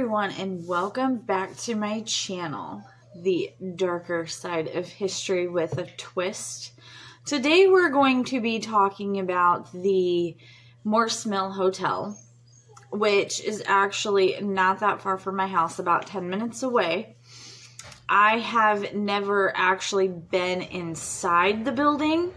everyone, and welcome back to my channel, The Darker Side of History with a Twist. Today we're going to be talking about the Morse Mill Hotel, which is actually not that far from my house, about 10 minutes away. I have never actually been inside the building.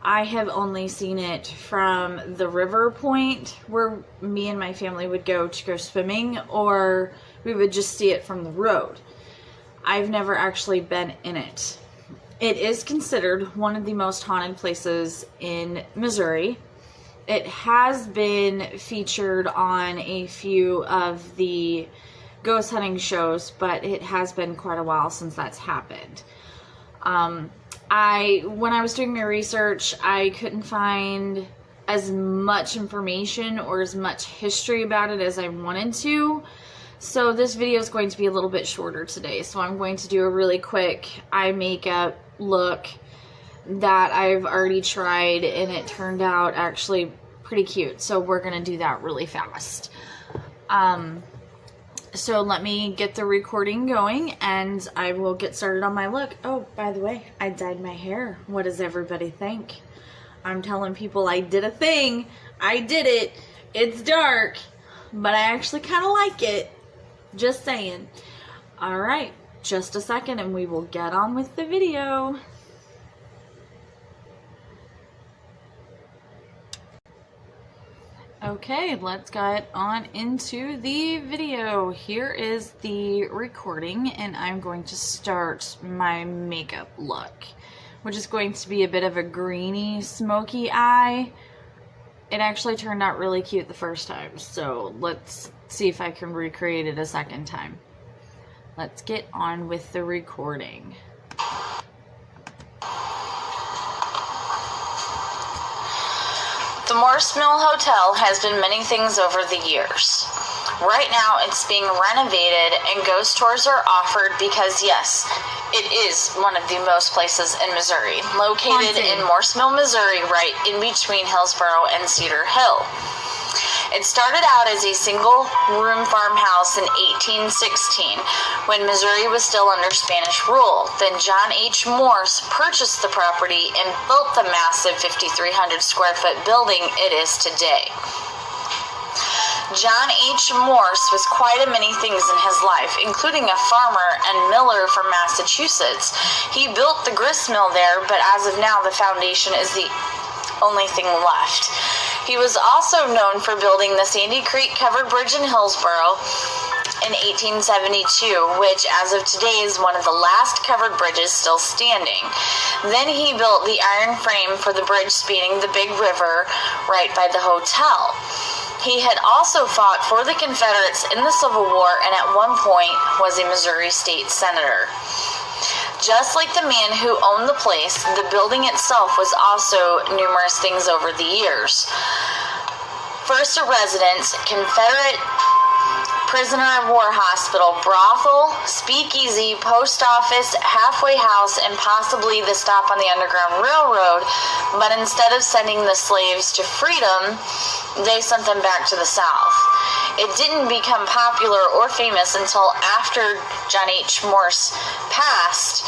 I have only seen it from the river point where me and my family would go swimming, or we would just see it from the road. I've never actually been in it. It is considered one of the most haunted places in Missouri. It has been featured on a few of the ghost hunting shows, but it has been quite a while since that's happened. When I was doing my research, I couldn't find as much information or as much history about it as I wanted to. So this video is going to be a little bit shorter today. So I'm going to do a really quick eye makeup look that I've already tried, and it turned out actually pretty cute. So we're going to do that really fast. So let me get the recording going and I will get started on my look. Oh, by the way, I dyed my hair. What does everybody think? I'm telling people I did a thing. I did it. It's dark, but I actually kind of like it. Just saying. All right, just a second and we will get on with the video. Okay, let's get on into the video. Here is the recording, and I'm going to start my makeup look, which is going to be a bit of a greeny, smoky eye. It actually turned out really cute the first time, so let's see if I can recreate it a second time. Let's get on with the recording. The Morse Mill Hotel has been many things over the years. Right now, it's being renovated and ghost tours are offered because, yes, it is one of the most places in Missouri. Located in Morse Mill, Missouri, right in between Hillsboro and Cedar Hill. It started out as a single-room farmhouse in 1816 when Missouri was still under Spanish rule. Then John H. Morse purchased the property and built the massive 5,300 square foot building it is today. John H. Morse was quite a many things in his life, including a farmer and miller from Massachusetts. He built the grist mill there, but as of now, the foundation is the only thing left. He was also known for building the Sandy Creek covered bridge in Hillsboro in 1872, which as of today is one of the last covered bridges still standing. Then he built the iron frame for the bridge spanning the Big River right by the hotel. He had also fought for the Confederates in the Civil War and at one point was a Missouri state senator. Just like the man who owned the place, the building itself was also numerous things over the years. First a residence, Confederate prisoner of war hospital, brothel, speakeasy, post office, halfway house, and possibly the stop on the Underground Railroad, but instead of sending the slaves to freedom, they sent them back to the South. It didn't become popular or famous until after John H. Morse passed,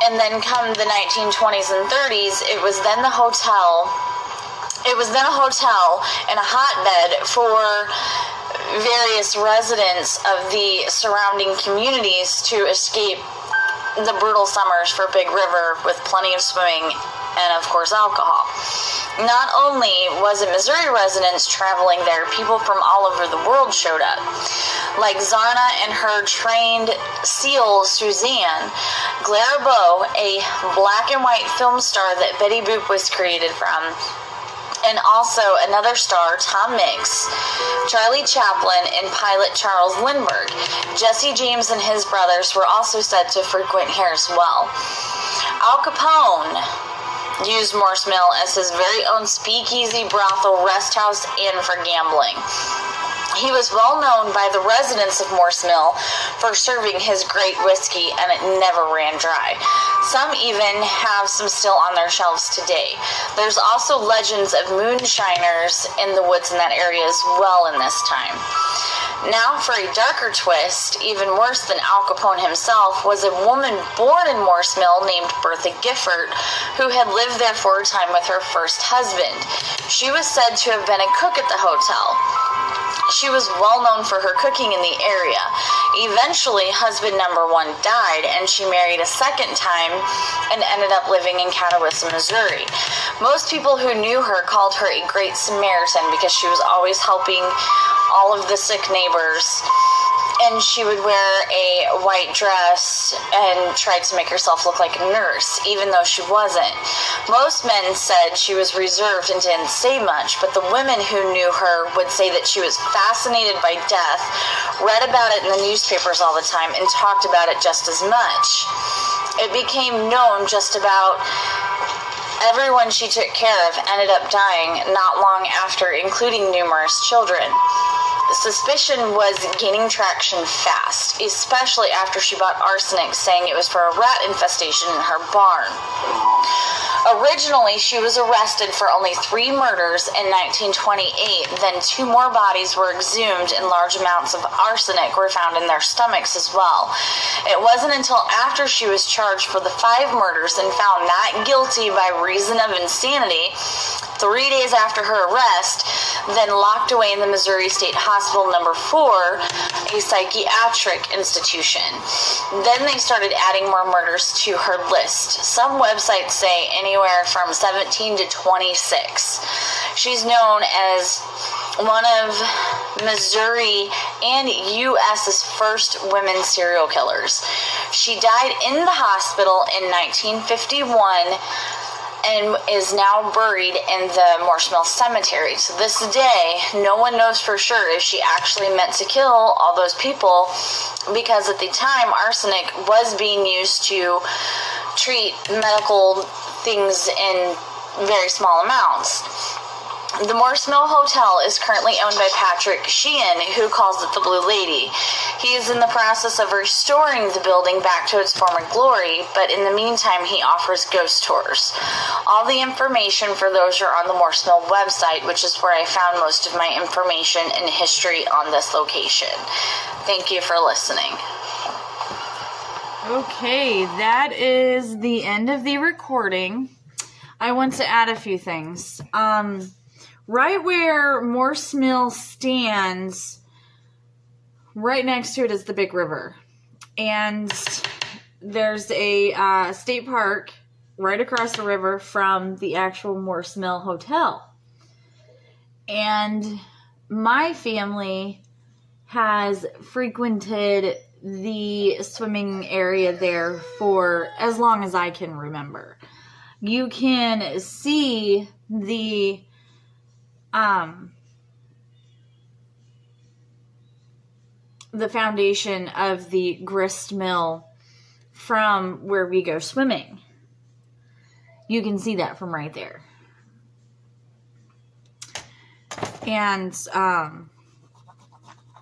and then come the 1920s and 30s, it was then a hotel and a hotbed for various residents of the surrounding communities to escape the brutal summers for Big River with plenty of swimming and, of course, alcohol. Not only was it Missouri residents traveling there, people from all over the world showed up. Like Zarna and her trained SEAL, Suzanne, Glarabeau, a black and white film star that Betty Boop was created from, and also another star, Tom Mix, Charlie Chaplin, and pilot Charles Lindbergh. Jesse James and his brothers were also said to frequent here as well. Al Capone used Morse Mill as his very own speakeasy, brothel, rest house, and for gambling. He was well known by the residents of Morse Mill for serving his great whiskey, and it never ran dry. Some even have some still on their shelves today. There's also legends of moonshiners in the woods in that area as well in this time. Now, for a darker twist, even worse than Al Capone himself, was a woman born in Morse Mill named Bertha Gifford, who had lived there for a time with her first husband. She was said to have been a cook at the hotel. She was well known for her cooking in the area. Eventually, husband number one died, and she married a second time and ended up living in Catawissa, Missouri. Most people who knew her called her a great Samaritan because she was always helping all of the sick neighbors. And she would wear a white dress and tried to make herself look like a nurse, even though she wasn't. Most men said she was reserved and didn't say much, but the women who knew her would say that she was fascinated by death, read about it in the newspapers all the time, and talked about it just as much. It became known just about everyone she took care of ended up dying not long after, including numerous children. Suspicion was gaining traction fast, especially after she bought arsenic, saying it was for a rat infestation in her barn. Originally, she was arrested for only 3 murders in 1928. Then 2 more bodies were exhumed, and large amounts of arsenic were found in their stomachs as well. It wasn't until after she was charged for the 5 murders and found not guilty by reason of insanity, 3 days after her arrest, then locked away in the Missouri State Hospital number 4, a psychiatric institution. Then they started adding more murders to her list. Some websites say anywhere from 17 to 26. She's known as one of Missouri and U.S.'s first women serial killers. She died in the hospital in 1951 and is now buried in the Morse Mill Cemetery. To this day, no one knows for sure if she actually meant to kill all those people, because at the time, arsenic was being used to treat medical things in very small amounts. The Morse Mill Hotel is currently owned by Patrick Sheehan, who calls it the Blue Lady. He is in the process of restoring the building back to its former glory, but in the meantime, he offers ghost tours. All the information for those are on the Morse Mill website, which is where I found most of my information and history on this location. Thank you for listening. Okay, that is the end of the recording. I want to add a few things. Right where Morse Mill stands, right next to it is the big river. And there's a state park right across the river from the actual Morse Mill Hotel. And my family has frequented the swimming area there for as long as I can remember. You can see the foundation of the grist mill from where we go swimming. You can see that from right there. And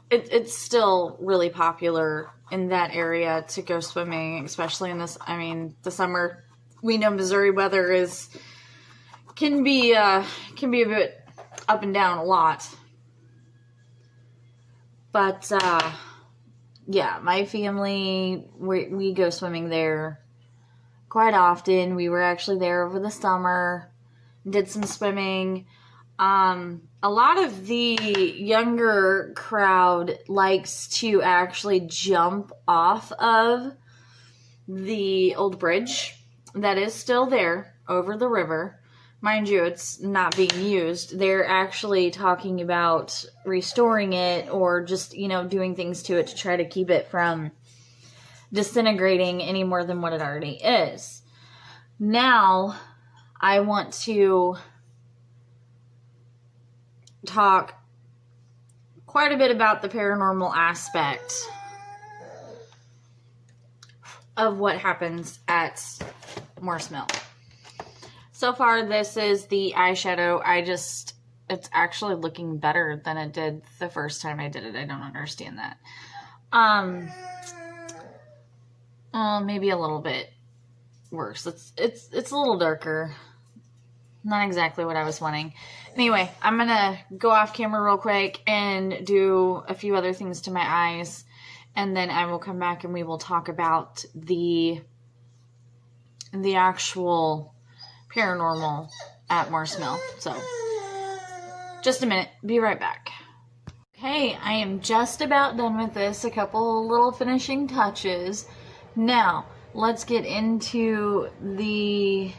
it's still really popular in that area to go swimming, especially in this, the summer. We know Missouri weather can be a bit up and down a lot. But, yeah, my family, we go swimming there quite often. We were actually there over the summer, did some swimming. A lot of the younger crowd likes to actually jump off of the old bridge that is still there over the river. Mind you, it's not being used. They're actually talking about restoring it or just, doing things to it to try to keep it from disintegrating any more than what it already is. Now, I want to talk quite a bit about the paranormal aspect of what happens at Morse Mill. So far, this is the eyeshadow. It's actually looking better than it did the first time I did it. I don't understand that. Maybe a little bit worse. It's a little darker. Not exactly what I was wanting. Anyway, I'm going to go off camera real quick and do a few other things to my eyes. And then I will come back and we will talk about the actual paranormal at Morse Mill. So, just a minute. Be right back. Okay, I am just about done with this. A couple little finishing touches. Now, let's get into the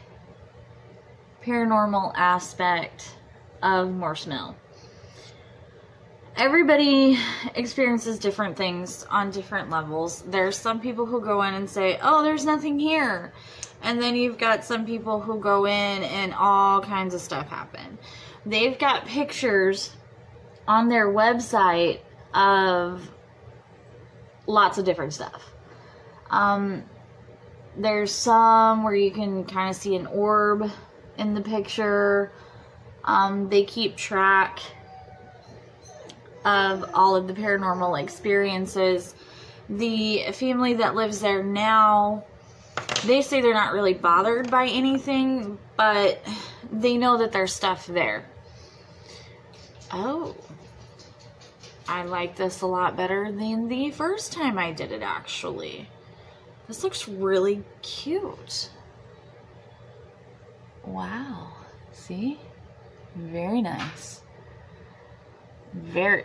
paranormal aspect of Morse Mill. Everybody experiences different things on different levels. There's some people who go in and say, oh, there's nothing here. And then you've got some people who go in and all kinds of stuff happen. They've got pictures on their website of lots of different stuff. There's some where you can kind of see an orb in the picture. They keep track of all of the paranormal experiences. The family that lives there now, they say they're not really bothered by anything, but they know that there's stuff there. Oh, I like this a lot better than the first time I did it, actually. This looks really cute. Wow. See? Very nice.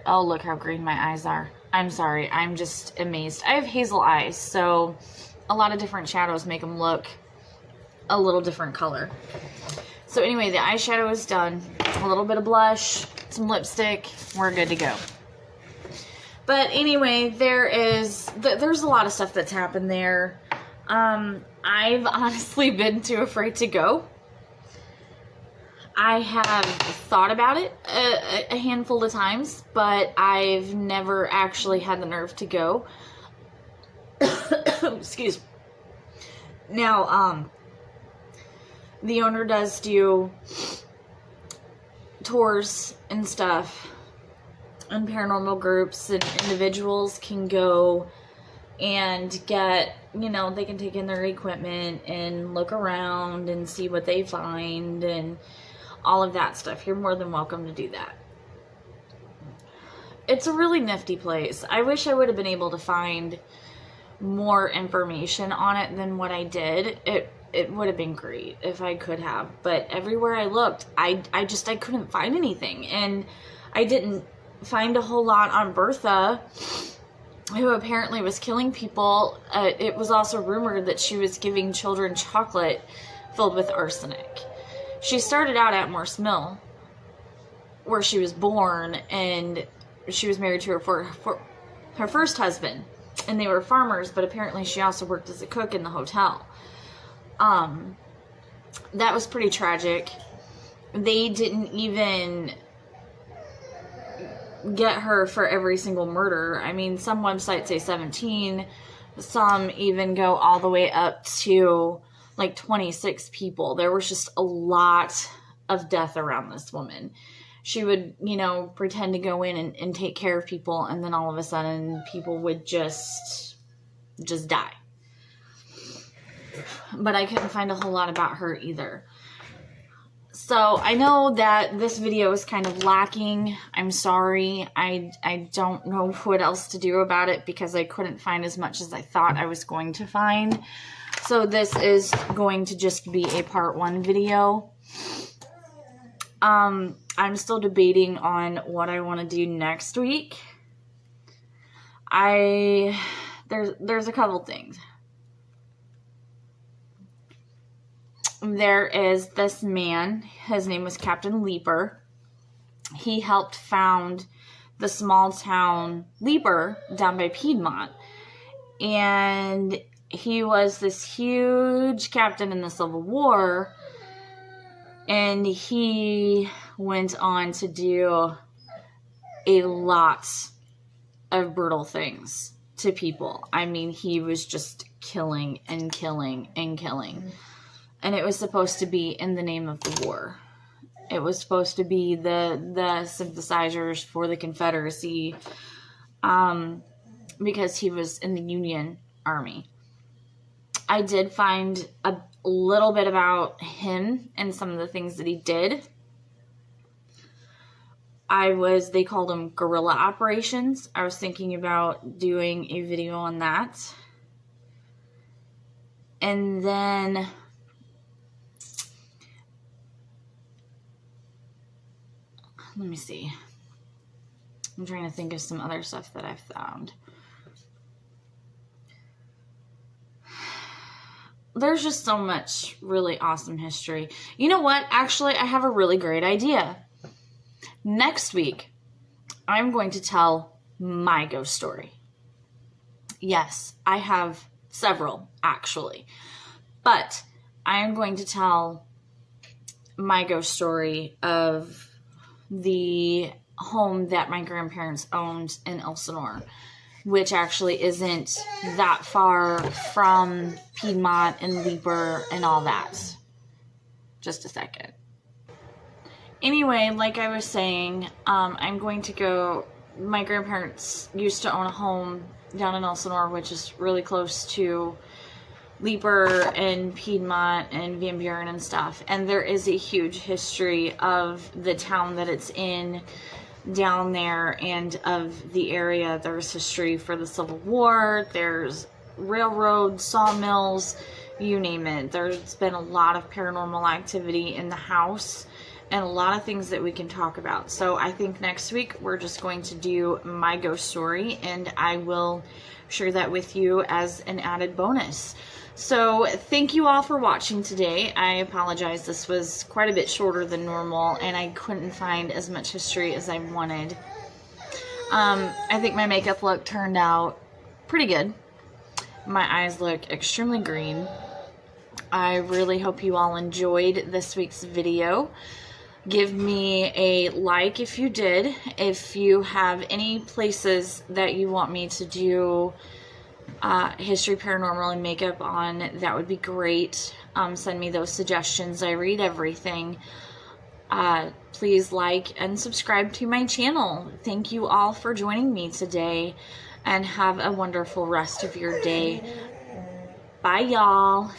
Oh, look how green my eyes are. I'm sorry. I'm just amazed. I have hazel eyes, so a lot of different shadows make them look a little different color. So anyway, the eyeshadow is done. A little bit of blush, some lipstick. We're good to go. But anyway, there's a lot of stuff that's happened there. I've honestly been too afraid to go. I have thought about it a handful of times, but I've never actually had the nerve to go. Excuse me. Now, the owner does do tours and stuff, and paranormal groups and individuals can go and get, they can take in their equipment and look around and see what they find and all of that stuff. You're more than welcome to do that. It's a really nifty place. I wish I would have been able to find more information on it than what I did. It would have been great if I could have, but everywhere I looked, I couldn't find anything. And I didn't find a whole lot on Bertha, who apparently was killing people. It was also rumored that she was giving children chocolate filled with arsenic. She started out at Morse Mill, where she was born, and she was married to her first husband, and they were farmers, but apparently she also worked as a cook in the hotel. That was pretty tragic. They didn't even get her for every single murder. I mean, some websites say 17, some even go all the way up to like 26 people. There was just a lot of death around this woman. She would, pretend to go in and take care of people, and then all of a sudden people would just die. But I couldn't find a whole lot about her either. So I know that this video is kind of lacking. I'm sorry. I don't know what else to do about it because I couldn't find as much as I thought I was going to find. So this is going to just be a part 1 video. I'm still debating on what I want to do next week. There's a couple things. There is this man. His name was Captain Leeper. He helped found the small town Leeper down by Piedmont. And he was this huge captain in the Civil War. And he went on to do a lot of brutal things to people. I mean, he was just killing and killing and killing. And it was supposed to be in the name of the war. It was supposed to be the sympathizers for the Confederacy, because he was in the Union Army. I did find a little bit about him and some of the things that he did. They called them guerrilla operations. I was thinking about doing a video on that. And then let me see. I'm trying to think of some other stuff that I've found. There's just so much really awesome history. You know what? Actually, I have a really great idea. Next week, I'm going to tell my ghost story. Yes, I have several, actually. But I am going to tell my ghost story of the home that my grandparents owned in Elsinore, which actually isn't that far from Piedmont and Leaper and all that. Just a second. Anyway, like I was saying, I'm going to go. My grandparents used to own a home down in Elsinore, which is really close to Leaper and Piedmont and Van Buren and stuff. And there is a huge history of the town that it's in down there and of the area. There's history for the Civil War. There's railroads, sawmills, you name it. There's been a lot of paranormal activity in the house and a lot of things that we can talk about. So I think next week we're just going to do my ghost story, and I will share that with you as an added bonus. So thank you all for watching today. I apologize, this was quite a bit shorter than normal and I couldn't find as much history as I wanted. I think my makeup look turned out pretty good. My eyes look extremely green. I really hope you all enjoyed this week's video. Give me a like if you did. If you have any places that you want me to do history, paranormal, and makeup on, that would be great. Send me those suggestions. I read everything. Please like and subscribe to my channel. Thank you all for joining me today, and have a wonderful rest of your day. Bye, y'all.